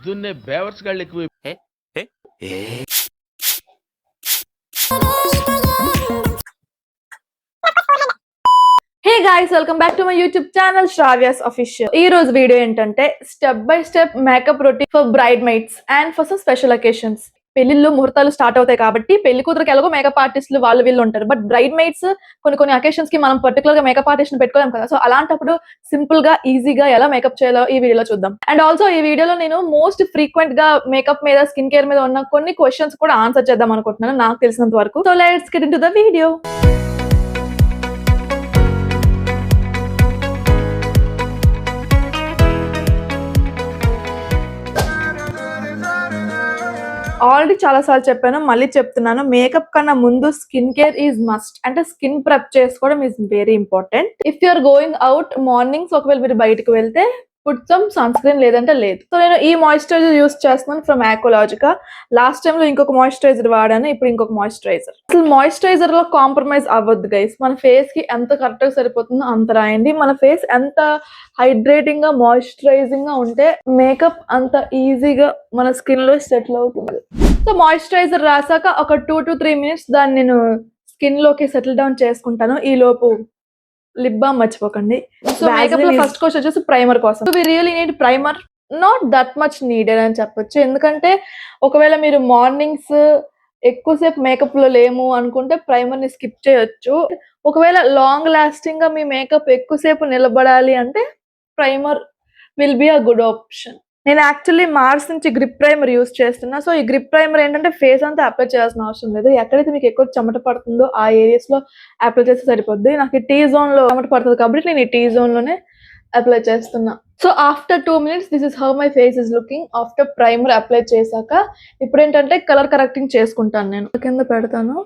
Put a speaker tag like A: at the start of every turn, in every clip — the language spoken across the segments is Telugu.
A: పొద్దున్నే బేవర్స్ గాళ్ళు ఎక్కువ.
B: Hey guys, welcome back to my YouTube channel Sravya's official. ఈ రోజు వీడియో ఏంటంటే step by step makeup routine for bride mates and for some special occasions. పెళ్లిళ్ళు ముహూర్తాలు స్టార్ట్ అవుతాయి కాబట్టి పెళ్లి కూతురికి ఎలాగో మేకప్ ఆర్టిస్టులు వాళ్ళు వీళ్ళు ఉంటారు. బట్ బ్రైడ్ మేట్స్ కొన్ని అకేషన్స్ కి మనం పర్టికులర్ గా మేకప్ ఆర్టిస్ట్ పెట్టుకోలేం కదా. సో అలాంటప్పుడు సింపుల్ గా ఈజీగా ఎలా మేకప్ చేయాలో ఈ వీడియోలో చూద్దాం. అండ్ ఆల్సో ఈ వీడియోలో నేను మోస్ట్ ఫ్రీక్వెంట్ గా మేకప్ మీద, స్కిన్ కేర్ మీద ఉన్న కొన్ని క్వశ్చన్స్ కూడా ఆన్సర్ చేద్దాం అనుకుంటున్నాను నాకు తెలిసినంత వరకు. So let's get into the video. Already చాలా సార్లు చెప్పాను, మళ్ళీ చెప్తున్నాను, మేకప్ కన్నా ముందు స్కిన్ కేర్ ఈజ్ మస్ట్. అంటే స్కిన్ ప్రెప్ చేసుకోవడం is very important. If you are going out mornings, ఒకవేళ మీరు బయటకు వెళ్తే పుట్ సమ్ సన్ స్క్రీన్, లేదంటే లేదు. సో నేను ఈ మాయిశ్చరైజర్ యూస్ చేస్తున్నాను ఫ్రమ్ ఆక్వాలాజికా. లాస్ట్ టైం లో ఇంకొక మాయిశ్చరైజర్ వాడాను, ఇప్పుడు ఇంకొక మాయిశ్చరైజర్. అసలు మాయిశ్చరైజర్ లో కాంప్రమైజ్ అవ్వద్దు గైస్. మన ఫేస్ కి ఎంత కరెక్ట్ గా సరిపోతుందో అంత రాయండి. మన ఫేస్ ఎంత హైడ్రేటింగ్ గా, మాయిశ్చరైజింగ్ గా ఉంటే మేకప్ అంత ఈజీగా మన స్కిన్ లో సెటిల్ అవుతుంది. సో మాయిశ్చరైజర్ రాసాక ఒక 2 to 3 minutes దాన్ని నేను స్కిన్ లోకి సెటిల్ డౌన్ చేసుకుంటాను. ఈ లోపు లిప్ బామ్ మర్చిపోకండి. సో మేకప్ లో ఫస్ట్ క్వశ్చన్ వచ్చేసి ప్రైమర్ కోసం. We really need primer, not that much needed అని చెప్పొచ్చు. ఎందుకంటే ఒకవేళ మీరు మార్నింగ్స్ ఎక్కువసేపు మేకప్ లో లేము అనుకుంటే ప్రైమర్ ని స్కిప్ చేయొచ్చు. ఒకవేళ లాంగ్ లాస్టింగ్ గా మీ మేకప్ ఎక్కువసేపు నిలబడాలి అంటే primer will be a good option. నేను యాక్చువల్లీ మార్స్ నుంచి గ్రిప్ ప్రైమర్ యూస్ చేస్తున్నా. సో ఈ గ్రిప్ ప్రైమర్ ఏంటంటే ఫేస్ అంతా అప్లై చేయాల్సిన అవసరం లేదు. ఎక్కడైతే మీకు ఎక్కువ చెమట పడుతుందో ఆ ఏరియాస్ లో అప్లై చేస్తే సరిపోద్ది. నాకు ఈ టీ జోన్ లో చెమట పడుతుంది కాబట్టి నేను ఈ టీ జోన్ లోనే అప్లై చేస్తున్నా. So after 2 minutes this is how my face is looking after primer apply చేశాక. ఇప్పుడు ఏంటంటే కలర్ కరెక్టింగ్ చేసుకుంటాను. నేను కింద పెడతాను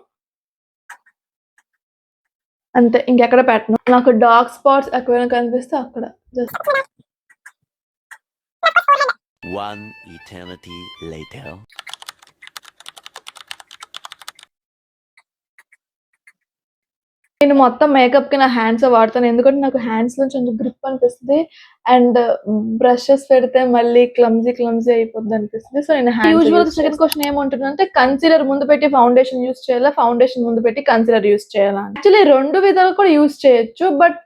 B: అంతే, ఇంకెక్కడ పెట్టను. నాకు డార్క్ స్పాట్స్ ఎక్కడైనా కనిపిస్తే అక్కడ జస్ట్.
C: One eternity later.
B: నేను మొత్తం మేకప్ కి నా హ్యాండ్స్ వాడతాను, ఎందుకంటే నాకు హ్యాండ్స్ లో కొంచెం గ్రిప్ అనిపిస్తుంది. అండ్ బ్రషెస్ పెడితే మళ్ళీ క్లమ్జీ అయిపోద్ది అనిపిస్తుంది. సో నేను యూజువల్ సెకండ్ క్వశ్చన్ ఏమంటుంది అంటే కన్సీలర్ ముందు పెట్టి ఫౌండేషన్ యూస్ చేయాలా, ఫౌండేషన్ ముందు పెట్టి కన్సీలర్ యూస్ చేయాలా. యాక్చువల్లీ రెండు విధాలు కూడా యూస్ చేయొచ్చు. బట్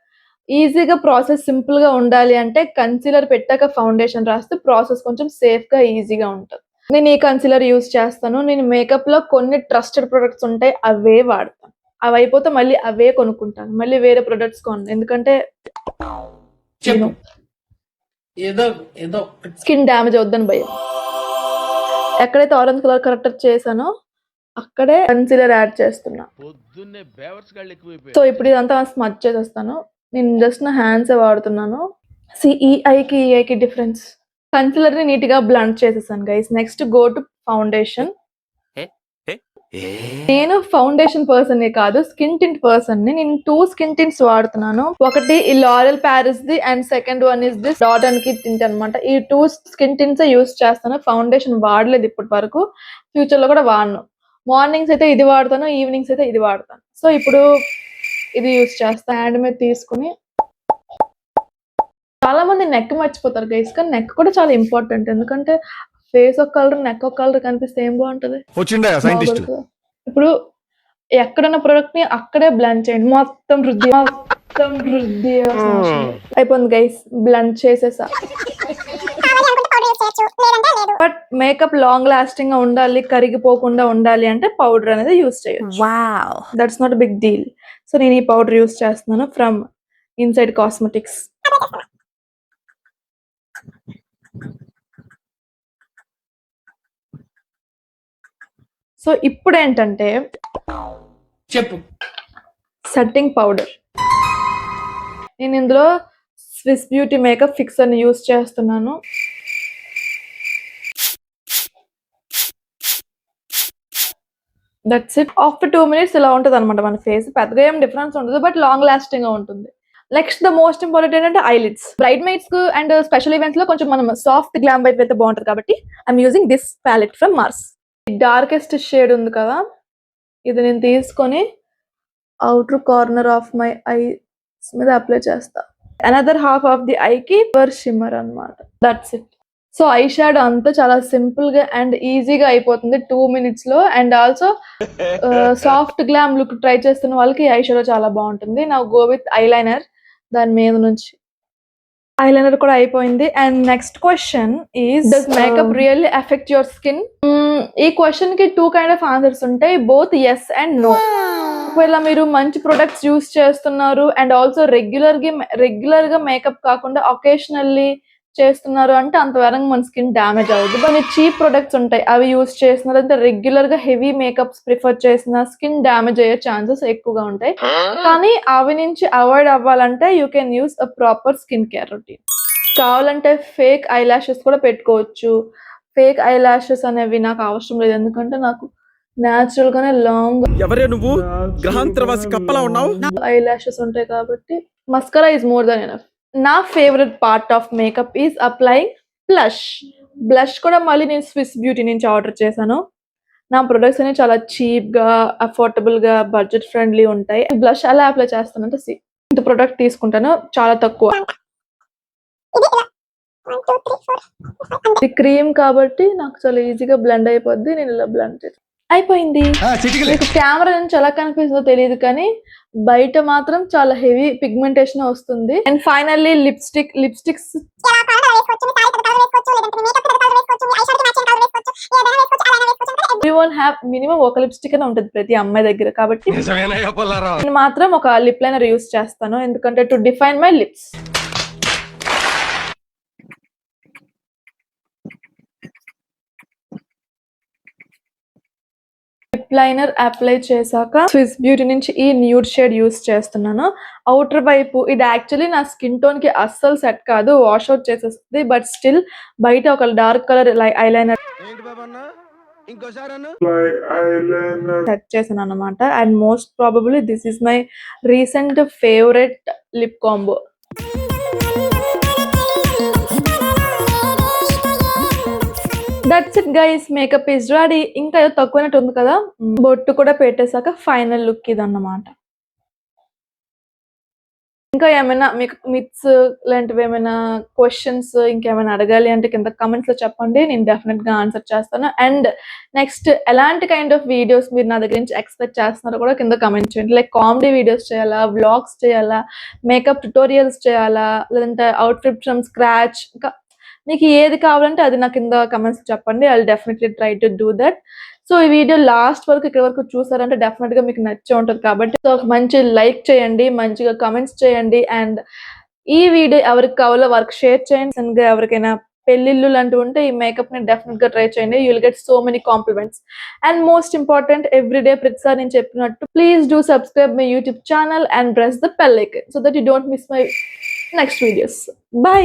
B: ఈజీగా ప్రాసెస్ సింపుల్ గా ఉండాలి అంటే కన్సీలర్ పెట్టాక ఫౌండేషన్ రాస్తే ప్రాసెస్ కొంచెం సేఫ్ గా ఈజీగా ఉంటుంది. నేను ఈ కన్సీలర్ యూస్ చేస్తాను. నేను మేకప్ లో కొన్ని ట్రస్టెడ్ ప్రొడక్ట్స్ ఉంటాయి, అవే వాడతాను. అవి అయిపోతే మళ్ళీ అవే కొనుక్కుంటాను, మళ్ళీ వేరే ప్రొడక్ట్స్ కొను. ఎందుకంటే స్కిన్ డ్యామేజ్ అవుద్దని భయం. ఎక్కడైతే ఆరెంజ్ కలర్ కరెక్టర్ చేశానో అక్కడే కన్సీలర్ యాడ్ చేస్తున్నా.
A: పొద్దున్నే బేవర్స్ గాళ్ళు ఎక్కువ.
B: సో ఇప్పుడు ఇదంతా స్మచ్ చేసేస్తాను. నేను జస్ట్ నా హ్యాండ్స్ వాడుతున్నాను. ఈ ఐకి డిఫరెన్స్. కన్సీలర్ ని నీట్ గా బ్లండ్ చేసేసాను guys. Next go to foundation. నేను ఫౌండేషన్ పర్సన్ కాదు, స్కిన్ టింట్ పర్సన్ ని. నేను 2 స్కిన్ టింట్స్ వాడుతున్నాను. ఒకటి ఈ Laurel Paris the and second one is this dot and kit tint అనమాట. ఈ 2 స్కిన్ టింట్స్ యూస్ చేస్తాను. ఫౌండేషన్ వాడలేదు ఇప్పటి వరకు, ఫ్యూచర్ లో కూడా వాడను. మార్నింగ్స్ అయితే ఇది వాడతాను, ఈవినింగ్స్ అయితే ఇది వాడతాను. సో ఇప్పుడు ఇది యూస్ చేస్తా. హ్యాండ్ మీద తీసుకుని, చాలా మంది నెక్ మర్చిపోతారు గైస్, కానీ నెక్ కూడా చాలా ఇంపార్టెంట్. ఎందుకంటే ఫేస్ ఒక కలర్, నెక్ ఒక కలర్ కనిపిస్తే ఏం బాగుంటుంది. ఇప్పుడు ఎక్కడున్న ప్రొడక్ట్ ని అక్కడే బ్లెండ్ చేయండి. మొత్తం వృద్ధి అయిపోయింది గైస్, బ్లెండ్ చేసేసా. బట్ మేకప్ లాంగ్ లాస్టింగ్ గా ఉండాలి, కరిగిపోకుండా ఉండాలి అంటే పౌడర్ అనేది యూస్ చేయొచ్చు. That's not big deal. So నేను ఈ పౌడర్ యూస్ చేస్తున్నాను ఫ్రమ్ ఇన్సైడ్ కాస్మెటిక్స్. సో ఇప్పుడు ఏంటంటే
D: చెప్పు
B: సెట్టింగ్ పౌడర్. నేను ఇందులో స్విస్ బ్యూటీ మేకప్ ఫిక్సర్ ని యూస్ చేస్తున్నాను. That's it. ఆఫ్టర్ 2 minutes ఇలా ఉంటుంది అనమాట మన ఫేస్. పెద్దగా ఏం డిఫరెన్స్ ఉండదు, బట్ లాంగ్ లాస్టింగ్ గా ఉంటుంది. నెక్స్ట్ ద మోస్ట్ ఇంపార్టెంట్ ఏంటంటే ఐలిడ్స్. బ్రైడ్ మేట్స్ కు అండ్ స్పెషల్ ఈవెంట్స్ లో కొంచెం మనం సాఫ్ట్ గ్లామ్ వైపు అయితే బాగుంటుంది కాబట్టి I'm using this palette from Mars. Darkest shade ఉంది కదా, ఇది నేను తీసుకొని outer corner of my eyes మీద అప్లై చేస్తా. Another half of the eye కి షిమ్మర్ అన్నమాట. That's it. So eyeshadow అంతా చాలా సింపుల్ గా అండ్ ఈజీగా అయిపోతుంది 2 minutes లో. And also soft glam look try చేస్తున్న వాళ్ళకి ఐ షాడో చాలా బాగుంటుంది. నా గో విత్ ఐలైనర్, దాని మీద నుంచి ఐలైనర్ కూడా అయిపోయింది. And next question is, does makeup really effect your skin? ఈ క్వశ్చన్ కి 2 kind of ఆన్సర్స్ ఉంటాయి, బోత్ ఎస్ అండ్ నో. ఒకవేళ మీరు మంచి ప్రొడక్ట్స్ యూస్ చేస్తున్నారు అండ్ ఆల్సో రెగ్యులర్ గా మేకప్ కాకుండా ఒకేషనల్లీ చేస్తున్నారు అంటే అంతవరకు మన స్కిన్ డ్యామేజ్ అవుతుంది. కొన్ని చీప్ ప్రొడక్ట్స్ ఉంటాయి, అవి యూస్ చేస్తున్నారు అంటే రెగ్యులర్ గా హెవీ మేకప్స్ ప్రిఫర్ చేసిన స్కిన్ డ్యామేజ్ అయ్యే ఛాన్సెస్ ఎక్కువగా ఉంటాయి. కానీ అవి నుంచి అవాయిడ్ అవ్వాలంటే you can use a proper skin care routine. కావాలంటే ఫేక్ ఐ లాషెస్ కూడా పెట్టుకోవచ్చు. ఫేక్ ఐ లాషెస్ అనేవి నాకు అవసరం లేదు, ఎందుకంటే నాకు న్యాచురల్ గానే లాంగ్
E: ఎవరే నువ్వు గ్రహాంతరవాసి కప్పలా ఉన్నావు?
B: ఐ లాషెస్ ఉంటాయి కాబట్టి mascara is more than enough. నా favourite part of makeup is applying blush. Blush కూడా మళ్ళీ నేను స్విస్ బ్యూటీ నుంచి ఆర్డర్ చేశాను. నా ప్రొడక్ట్స్ అనేవి చాలా చీప్ గా, అఫోర్డబుల్ గా, బడ్జెట్ ఫ్రెండ్లీ ఉంటాయి. బ్లష్ ఎలా అప్లై చేస్తానంటే ఇంత ప్రొడక్ట్ తీసుకుంటాను, చాలా తక్కువ. ఇది క్రీమ్ కాబట్టి నాకు చాలా ఈజీగా బ్లెండ్ అయిపోద్ది. నేను ఇలా బ్లెండ్ చేసి అయిపోయింది. మీకు కెమెరా నుంచి ఎలా కనిపిస్తుందో తెలియదు కానీ బయట మాత్రం చాలా హెవీ పిగ్మెంటేషన్ వస్తుంది. అండ్ ఫైనల్లీ లిప్స్టిక్స్ మినిమం ఒక లిప్స్టిక్ అయినా ఉంటుంది ప్రతి అమ్మాయి దగ్గర, కాబట్టి నేను మాత్రం ఒక లిప్ లైనర్ యూస్ చేస్తాను, ఎందుకంటే to define my lips. Lip liner apply చేశాక స్విస్ బ్యూటీ నుంచి ఈ న్యూడ్ షేడ్ యూస్ చేస్తున్నాను. అవుటర్ వైపు ఇది యాక్చువల్లీ నా స్కిన్ టోన్ కి అస్సలు సెట్ కాదు, వాష్ అవుట్ చేసేస్తుంది. బట్ స్టిల్ బయట ఒక డార్క్ కలర్ ఐలైనర్ సెట్ చేశాను అనమాట. And most probably this is my recent favourite lip combo. That's it guys, makeup is ready. ఇంకా ఏదో తక్కువనట్టు ఉంది కదా, బొట్టు కూడా పెట్టేశాక ఫైనల్ లుక్ ఇది అన్నమాట. ఇంకా ఏమైనా మీకు మిత్స్ లాంటివి ఏమైనా క్వశ్చన్స్ ఇంకేమైనా అడగాలి అంటే కింద కమెంట్స్ లో చెప్పండి, నేను డెఫినెట్ గా ఆన్సర్ చేస్తాను. అండ్ నెక్స్ట్ ఎలాంటి కైండ్ ఆఫ్ వీడియోస్ మీరు నా దగ్గర నుంచి ఎక్స్పెక్ట్ చేస్తున్నారో కూడా కింద కమెంట్ చేయండి. లైక్ కామెడీ వీడియోస్ చేయాలా, వ్లాగ్స్ చేయాలా, మేకప్ ట్యుటోరియల్స్ చేయాలా, లేదంటే అవుట్ఫిట్ ఫ్రమ్ స్క్రాచ్, ఇంకా మీకు ఏది కావాలంటే అది నాకు కింద కమెంట్స్ చెప్పండి. I will definitely try to do that. So ఈ వీడియో లాస్ట్ వరకు ఇక్కడ వరకు చూసారంటే డెఫినెట్ గా మీకు నచ్చే ఉంటుంది కాబట్టి సో మంచి లైక్ చేయండి, మంచిగా కమెంట్స్ చేయండి. అండ్ ఈ వీడియో ఎవరికి కావాలో వర్క్ షేర్ చేయండి. ఎవరికైనా పెళ్లిళ్ళు లాంటివి ఉంటే ఈ మేకప్ ని డెఫినెట్ గా ట్రై చేయండి, you will get so many compliments. And most important, everyday ప్రతిసారి నేను చెప్పినట్టు please do subscribe my YouTube channel and press the bell icon so that you don't miss my next videos. By.